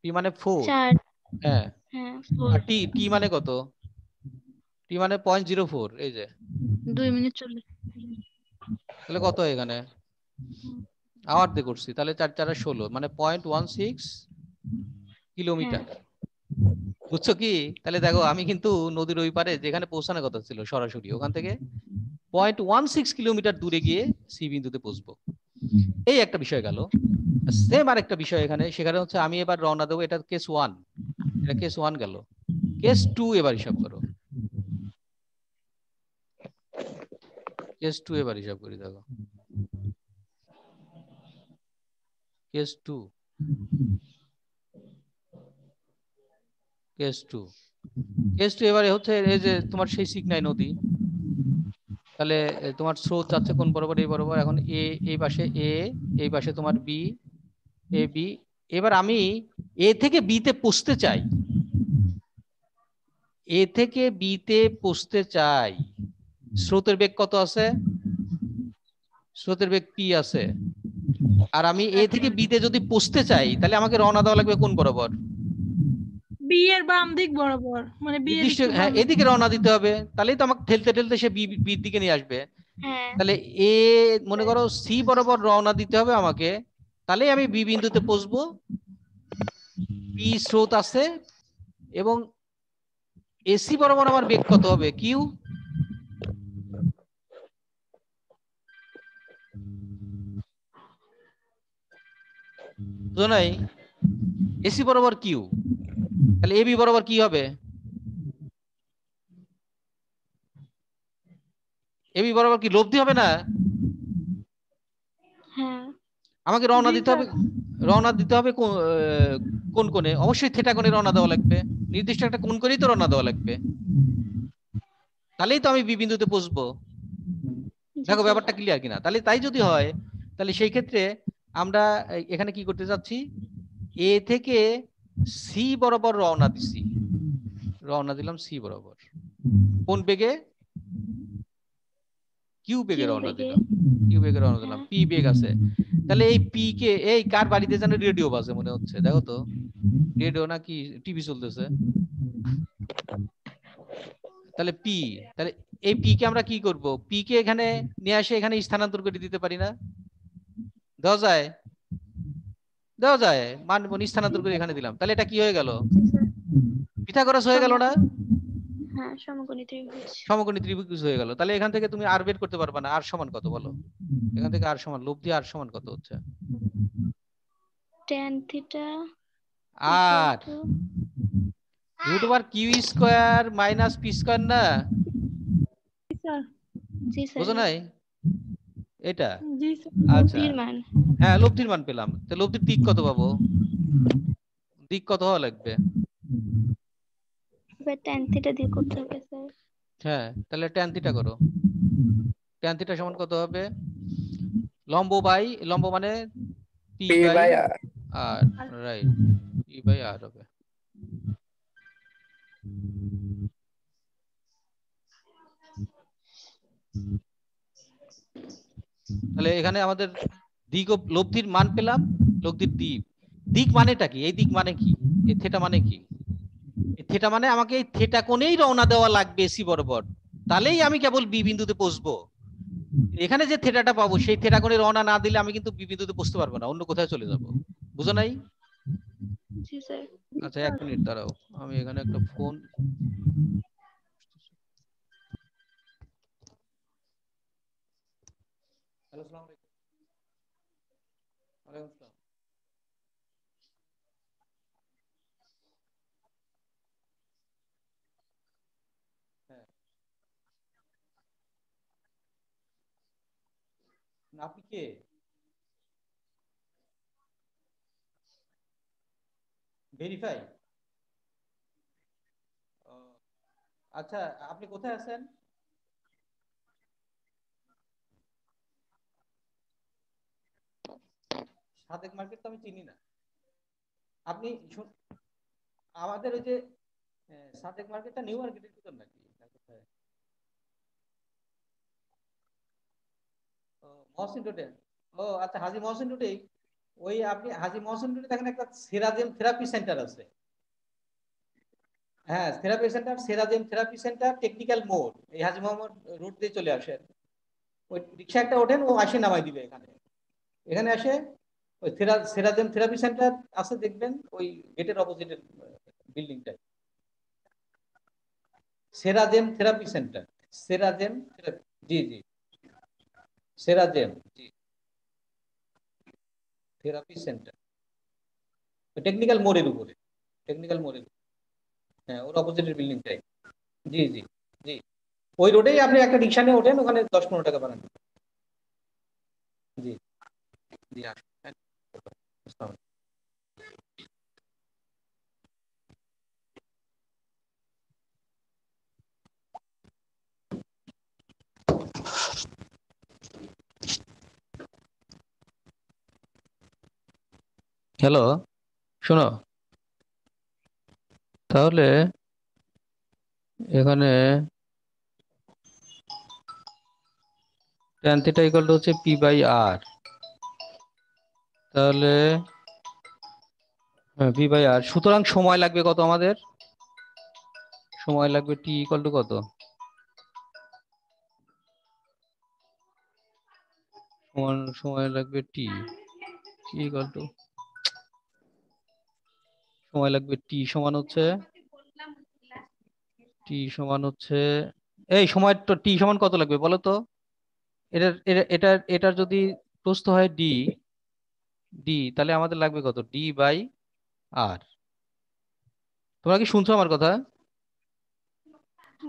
পি মানে 4। 4। হ্যাঁ। হ্যাঁ আর টি, টি মানে কত? টি মানে 0.04, এই যে 2 মিনিট 40। তাহলে কত এখানে আওয়ার দিয়ে করছি, তাহলে 4 4 16 মানে 0.16 কিলোমিটার। বুঝছো কি? তাহলে দেখো, আমি কিন্তু নদীর ওই পারে যেখানে পৌঁছানোর কথা ছিল সরাসরি, ওখান থেকে 0.16 কিলোমিটার দূরে গিয়ে সি বিন্দুতে পৌঁছবো। এই একটা বিষয় গেল। সেম আর একটা বিষয় এখানে, সেখানে হচ্ছে আমি এবার রওনা দেবো, এটা কেস 1, এটা কেস 1 গেল। কেস 2 এবার হিসাব করো, কেস 2 এবার হিসাব করি। দেখো কেস 2, কেস 2, কেস 2 এবারে হচ্ছে এই যে তোমার সেই সিকনাই নদী, তাহলে তোমার স্রোত যাচ্ছে কোন বরাবর? এই বরাবর। এখন এ, এই পাশে এ, এই পাশে তোমার বি, এ বি। এবার আমি এ থেকে বি তে পৌঁছতে চাই, এ থেকে বি তে পৌঁছতে চাই। স্রোতের বেগ কত আছে? স্রোতের বেগ পি আছে। আর আমি এ থেকে বি তে যদি পৌঁছতে চাই, তাহলে আমাকে রওনা দেওয়া লাগবে কোন বরাবর? বি এর বাম দিক বরাবর, মানে বি এর নির্দিষ্ট, একটু হ্যাঁ, বাম দিক। এদিকে রওনা দিতে হবে, তাহলেই তো আমাকে ঠেলতে ঠেলতে সে বির দিকে নিয়ে আসবে। হ্যাঁ। তাহলে এ, মনে করো সি বরাবর রওনা দিতে হবে আমাকে, তাহলেই আমি বি বিন্দুতে পৌঁছবো। পি স্রোত আছে, এবং এসি বরাবর আমার বেগ কত হবে? কিউ। বুঝো নাই? এসি বরাবর কিউ, তাহলে এবি বরাবর কি হবে? এবি বরাবর কি লব্ধি হবে না? হ্যাঁ। আমাকে রওনা জি দিতে হবে, স্যার। রওনা দিতে হবে কোন কোণে? অবশ্যই থেটা কোণে রওনা দেওয়া লাগবে, নির্দিষ্ট একটা কোণ করেই তো রওনা দেওয়া লাগবে, তাহলেই তো আমি বি বিন্দুতে পৌঁছবো। দেখো ব্যাপারটা ক্লিয়ার কিনা? তাহলে তাই যদি হয়, তাহলে সেই ক্ষেত্রে আমরা এখানে কি করতে যাচ্ছি? এ থেকে সি বরাবর রওনা দিছি, রওনা দিলাম সি বরাবর। কোন বেগে? কিউ বেগে রওনা দিলাম, কিউ বেগে রওনা দিলাম, পি বেগ আছে। তাহলে এই পি কে, এই কার বাড়িতে যেন রেডিও বাজে মনে হচ্ছে, দেখো তো, রেডিও নাকি টিভি চলতেছে? তাহলে পি, তাহলে এই পি কে আমরা কি করব? পি কে এখানে নিয়ে আসে এখানে স্থানান্তর করে দিতে পারি না? দেওয়া যায়, দেওয়া যায়, মান স্থানান্তর করে এখানে দিলাম, তাহলে এটা কি হয়ে গেল? পিথাগোরাস হয়ে গেল না? হ্যাঁ, সমকোণী ত্রিভুজ। সমকোণী ত্রিভুজ হয়ে গেল। তাহলে এখান থেকে তুমি আর বের করতে পারবে না, আর সমান কত বলো? এখান থেকে আর সমান, লব্ধি আর সমান কত হচ্ছে? tan থিটা আর √Q square minus P square না? স্যার। জি স্যার। বুঝো নাই? এটা জি স্যার। আচ্ছা, লব্ধির মান। হ্যাঁ লব্ধির মান পেলাম, তো লব্ধির দিক কত পাবো? দিক কত হওয়া লাগবে? এবার tan থিটা দিয়ে করতে হবে স্যার। হ্যাঁ, তাহলে ট্যান থিটা করো। ট্যান থিটা সমান কত হবে? লম্ব মানে P P by by R. R, right, P by R হবে। তাহলে এখানে আমাদের দিক ও লব্ধির মান পেলাম, লব্ধির দিক, দিক মানেটা কি? এই দিক মানে কি? এই থেটা মানে কি? এই থেটা মানে আমাকে এই থেটা কোণেই রওনা দেওয়া লাগবে এসি বরাবর, তাহলেই আমি কেবল বি বিন্দুতে পৌঁছবো। এখানে যে থেটাটা পাবো সেই থেটা কোণে রওনা না দিলে আমি কিন্তু বি বিন্দুতে পৌঁছতে পারবো না, অন্য কোথায় চলে যাব। বুঝো নাই? জি স্যার। আচ্ছা 1 মিনিট দাঁড়াও, আমি এখানে একটা ফোন। হ্যালো, আসসালামু আলাইকুম। ওয়ালাইকুম আসসালাম। হ্যাঁ, আপনি কে? ভেরিফাই? আচ্ছা, আপনি কোথায় আছেন? সাদেক মার্কেট তো আমি চিনি না। আপনি আমাদের ওই যে সাদেক মার্কেটটা নিউ মার্কেটের ভিতর নাকি, না কোথায়? ও, মহসিন রোডে। ও আচ্ছা, হাজী মহসিন রোডে। ওই আপনি হাজী মহসিন রোডে দেখেন একটা সেরাজেম থেরাপি সেন্টার আছে। হ্যাঁ, therapy centre, Ceragem therapy centre, technical মোড়, এই হাজী মোহাম্মদ রোড দিয়ে চলে আসেন। ওই রিক্সা একটা ওঠেন, ও আসে নামাই দিবে এখানে। এখানে আসে ওই সেরাজেম থেরাপি সেন্টার আছে, দেখবেন ওই গেটের অপোজিটের বিল্ডিংটায়, সেরাজেম থেরাপি সেন্টার। সেরাজেম থেরাপি, জি জি, সেরাজেম, জি, থেরাপি সেন্টার, টেকনিক্যাল মোড়ের উপরে, টেকনিক্যাল মোড়ের, হ্যাঁ ওর অপোজিটের বিল্ডিংটাই। জি জি জি, ওই রোডেই আপনি একটা রিক্সা নিয়ে ওঠেন, ওখানে 10-15 টাকা বানান। জি জি, আসেন। আসসালামু আলাইকুম। হ্যালো, শোনো, তাহলে এখানে tan থিটা ইকুয়াল টু হচ্ছে পি বাই আর। তাহলে পি বাই আর, সুতরাং সময় লাগবে কত আমাদের? সময় লাগবে টি ইকুয়াল টু কত? সময় লাগবে টি ইকুয়াল টু, সময় লাগবে টি সমান হচ্ছে, টি সমান হচ্ছে, এই সময় তো টি সমান কত লাগবে বলো তো? এটার যদি প্রস্থ হয় ডি, তাহলে আমাদের লাগবে কত? ডি বাই আর। তোমরা কি শুনছো আমার কথা?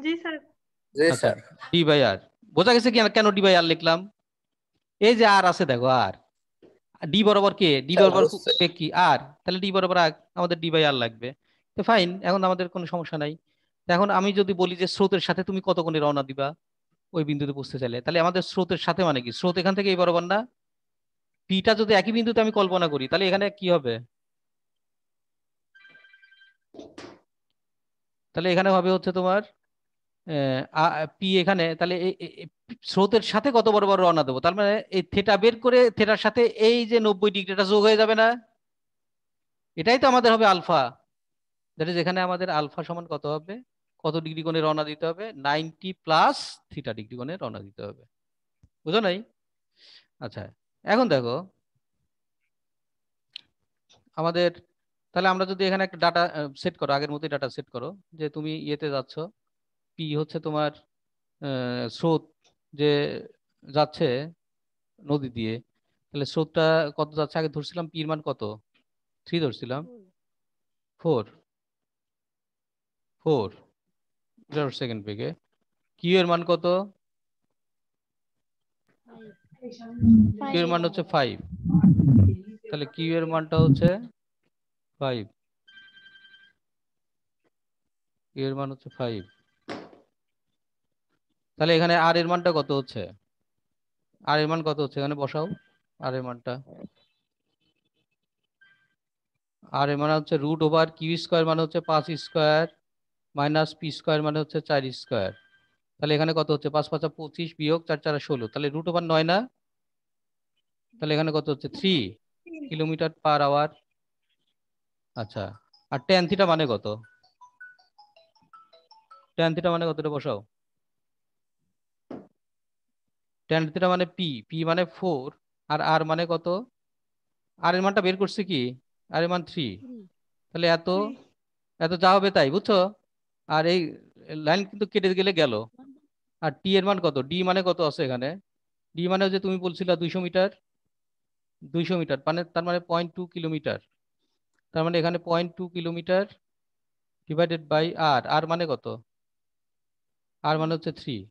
জি স্যার। জি আচ্ছা, স্যার। ডি বাই আর বোঝা গেছে কি কেন ডি বাই আর লিখলাম? এই যে আর আছে দেখো, আর ডি বরাবর কে, ডি স্যার বরাবর বুঝছে। বেগ কি আর, তাহলে ডি বরাবর আমাদের ডি বাই আর লাগবে। তো ফাইন, এখন আমাদের কোনো সমস্যা নাই। তো এখন আমি যদি বলি যে স্রোতের সাথে তুমি কত কোণে রওনা দিবা ওই বিন্দুতে পৌঁছতে চাইলে, তাহলে আমাদের স্রোতের সাথে মানে কি? স্রোত এখান থেকে এই বরাবর না? পিটা যদি একই বিন্দুতে আমি কল্পনা করি, তাহলে এখানে কি হবে? তাহলে এখানে হবে হচ্ছে তোমার পি এখানে, তাহলে স্রোতের সাথে কত বরাবর রওনা দেবো, তার মানে এই থেটা বের করে থেটার সাথে এই যে 90 ডিগ্রিটা যোগ হয়ে যাবে না? এটাই তো আমাদের হবে আলফা। দ্যাট ইজ, এখানে আমাদের আলফা সমান কত হবে? কত ডিগ্রি কোণে রওনা দিতে হবে? 90 প্লাস থিটা ডিগ্রি কোণে রওনা দিতে হবে। বুঝো নাই? আচ্ছা, এখন দেখো আমাদের, তাহলে আমরা যদি এখানে একটা ডাটা সেট করো, আগের মতোই ডাটা সেট করো, যে তুমি ইয়েতে যাচ্ছ, পি হচ্ছে তোমার স্রোত যে যাচ্ছে নদী দিয়ে, তাহলে স্রোতটা কত যাচ্ছে? আগে ধরছিলাম পির মান কত, 3 ধরছিলাম, 4, 4 সেকেন্ড বেগে। কিউ এর মান কত? 5 কিউ এর মান হচ্ছে 5, তাহলে কিউ এর মানটা হচ্ছে 5, কিউ এর মান হচ্ছে 5। তাহলে এখানে আর এর মানটা কত হচ্ছে? আর এর মান কত হচ্ছে এখানে বসাও। আর এর মানটা, আর এর মানে হচ্ছে রুট ওভার কিউ স্কোয়ার মানে হচ্ছে 5 স্কোয়ার মাইনাস পি স্কোয়ার মানে হচ্ছে 4 স্কোয়ার। তাহলে এখানে কত হচ্ছে? 5 5 25 বিয়োগ 4 4 16, তাহলে রুট ওভার 9 না? তাহলে এখানে কত হচ্ছে? 3 কিলোমিটার পার আওয়ার। আচ্ছা, আর ট্যান থিটা মানে কত? ট্যান থিটা মানে কত? এটা বসাও। ট্যান থিটা মানে পি, পি মানে 4, আর আর মানে কত? আর এর মানটা বের করছে কি? আর এর মান 3। তাহলে এত এত যা হবে তাই, বুঝছো? আর এই লাইন কিন্তু কেটে গেলে গেল। আর টি এর মান কত? ডি মানে কত আছে এখানে? ডি মানে হচ্ছে তুমি বলছিলা 200 মিটার, 200 মিটার মানে তার মানে 0.2 কিলোমিটার। তার মানে এখানে 0.2 কিলোমিটার ডিভাইডেড বাই আর, আর মানে কত? আর মানে হচ্ছে 3।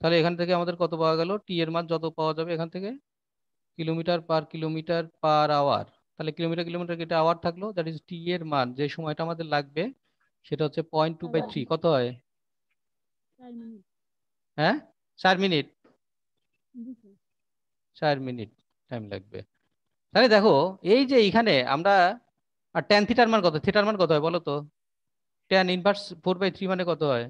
তাহলে এখান থেকে আমাদের কত পাওয়া গেল? টি এর মান যত পাওয়া যাবে এখান থেকে, কিলোমিটার পার আওয়ার। তাহলে কিলোমিটার কিলোমিটার কেটে আওয়ার থাকলো, দ্যাট ইজ টি এর মান যে সময়টা আমাদের লাগবে সেটা হচ্ছে 0.2/3। কত হয়? হ্যাঁ, 4 মিনিট। 4 মিনিট টাইম লাগবে। তাহলে দেখো এই যে এইখানে আমরা, আর ট্যান থিটার মান কত? থিটার মান কত হয় বলো তো? ট্যান ইনভার্স 4/3 মানে কত হয়?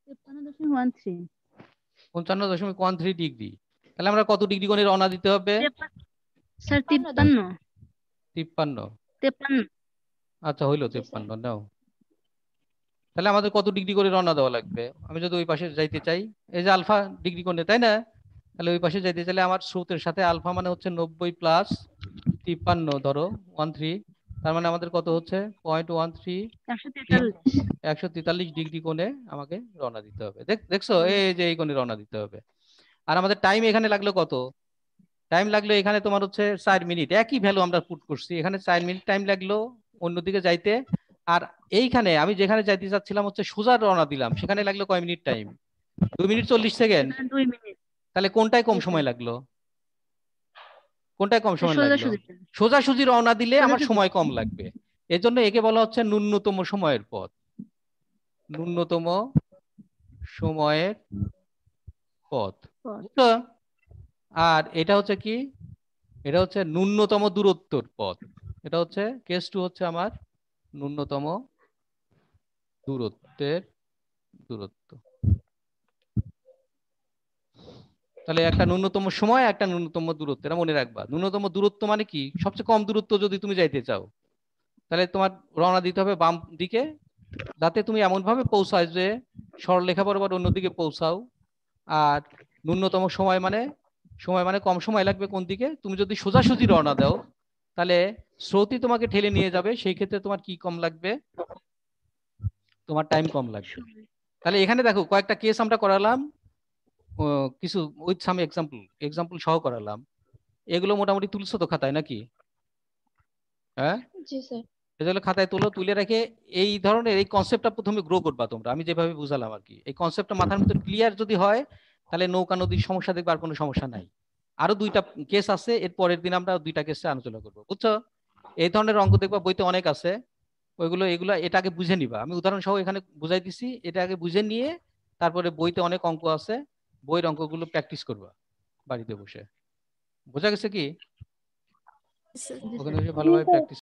53.13 55.13 ডিগ্রি। তাহলে আমরা কত ডিগ্রি কোণে রওনা দিতে হবে? স্যার 53 53। 53 আচ্ছা হইলো 53, নাও। তাহলে আমাদের কত ডিগ্রি করে রওনা দেওয়া লাগবে? আমি যদি ওই পাশে যাইতে চাই, এই যে আলফা ডিগ্রি কোণে, তাই না? তাহলে ওই পাশে যাইতে চাইলে আমার স্রোতের সাথে আলফা মানে হচ্ছে 90 প্লাস 53 ধরো 13, তার মানে আমাদের কত হচ্ছে? 0.13, 143 ডিগ্রি কোণে আমাকে রওনা দিতে হবে। দেখছো এই যে এই কোণে রওনা দিতে হবে। আর আমাদের টাইম এখানে লাগলো কত? টাইম লাগলো এখানে তোমার হচ্ছে 4 মিনিট। একই ভ্যালু আমরা পুট করছি, এখানে 4 মিনিট টাইম লাগলো অন্যদিকে যাইতে। আর এইখানে আমি যেখানে যাইতে চাচ্ছিলাম হচ্ছে সোজা রওনা দিলাম, সেখানে লাগলো কয় minute time? 2 minute 40 second. 2 minute. তাহলে কোনটায় কম জি, সময় স্যার। লাগলো? কোনটায় কম সময় লাগলো? সোজাসুজি সোজাসুজি রওনা দিলে আমার সোজাসুজি। সময় কম লাগবে। এজন্য একে বলা হচ্ছে ন্যূনতম সময়ের পথ। ন্যূনতম সময়ের পথ, পথ। বুঝছো? আর এটা হচ্ছে কি? এটা হচ্ছে ন্যূনতম দূরত্বর পথ। এটা হচ্ছে কেস 2 হচ্ছে আমার ন্যূনতম দূরত্ব। তাহলে একটা ন্যূনতম সময়, একটা ন্যূনতম দূরত্ব, এটা মনে রাখবা। ন্যূনতম দূরত্ব মানে কি? সবচেয়ে কম দূরত্ব যদি তুমি যাইতে চাও, তাহলে তোমার রওনা দিতে হবে বাম দিকে, যাতে তুমি এমন ভাবে পৌঁছায় যে সরলরেখা বরাবর অন্যদিকে পৌঁছাও। আর ন্যূনতম সময় মানে কম সময় লাগবে কোন দিকে? তুমি যদি সোজাসুজি রওনা দাও তাহলে স্রোতই তোমাকে ঠেলে নিয়ে যাবে, সেই ক্ষেত্রে তোমার কি কম লাগবে? তোমার টাইম কম লাগবে। তাহলে এখানে দেখো কয়েকটা কেস আমরা করালাম, কিছু উইথ সাম এক্সাম্পল সহ করালাম। এগুলো মোটামুটি তুলছো তো খাতায় নাকি? হ্যাঁ, জি স্যার। এগুলো খাতায় তুলে রেখে এই ধরনের এই কনসেপ্টটা প্রথমে গ্রো করবা তোমরা, আমি যেভাবে বুঝালাম আর কি। এই কনসেপ্টটা মাথার মধ্যে ক্লিয়ার যদি হয় তাহলে নৌকা নদীর সমস্যা দেখবে আর কোনো সমস্যা নাই। আরো 2টা কেস আছে, এর পরের দিন আমরা 2টা কেসে আলোচনা করবো, বুঝছো? এই ধরনের অঙ্ক দেখবা বইতে অনেক আছে, এগুলো এটা আগে বুঝে নিবা। আমি উদাহরণ সহ এখানে বুঝাই দিছি, এটা আগে বুঝে নিয়ে তারপরে বইতে অনেক অঙ্ক আছে, বইয়ের অঙ্কগুলো প্র্যাকটিস করবা বাড়িতে বসে। বোঝা গেছে কি? জি, ওখানে স্যার। বসে ভালোভাবে প্র্যাকটিস